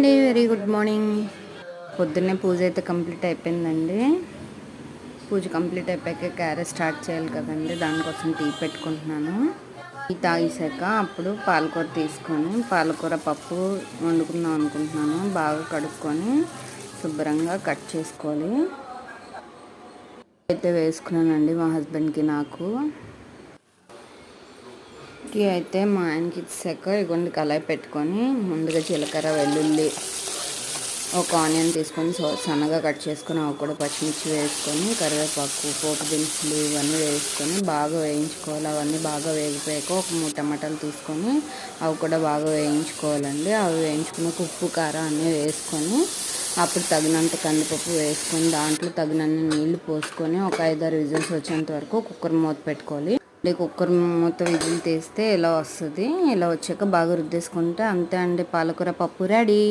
అండి, very good morning. పొద్దున్నే పూజ అయితే కంప్లీట్ అయిపోయిందండి. పూజ కంప్లీట్ అయిపోయాక క్యారెట్ స్టార్ట్ చేయాలి కదండి, దానికోసం టీ పెట్టుకుంటున్నాను. టీ తాగేసాక అప్పుడు పాలకూర తీసుకొని పాలకూర పప్పు వండుకుందాం అనుకుంటున్నాను. బాగా కడుక్కొని శుభ్రంగా కట్ చేసుకోవాలి. అయితే వేసుకున్నానండి మా హస్బెండ్కి, నాకు అయితే మా ఆయనకి ఇచ్చాక ఇగోండి కళాయి పెట్టుకొని ముందుగా జీలకర్ర, వెల్లుల్లి, ఒక ఆనియన్ తీసుకొని సన్నగా కట్ చేసుకొని అవి కూడా పచ్చిమిర్చి వేసుకొని కరివేపాకు, పోపు దినుసులు ఇవన్నీ వేసుకొని బాగా వేయించుకోవాలి. అవన్నీ బాగా వేగిపోయాక ఒక 3 టమాటాలు తీసుకొని అవి కూడా బాగా వేయించుకోవాలండి. అవి వేయించుకున్న ఉప్పు, కారం అన్నీ వేసుకొని అప్పుడు తగినంత కందిపప్పు వేసుకొని దాంట్లో తగినన్ని నీళ్లు పోసుకొని ఒక 5-6 విజిల్స్ వచ్చేంత వరకు కుక్కర్ మూత పెట్టుకోవాలి. కుక్కర్ మూత విజిల్ తీస్తే ఇలా వస్తుంది. ఇలా వచ్చాక బాగా రుద్దేసుకుంటే అంతే అండి, పాలకూర పప్పు రెడీ.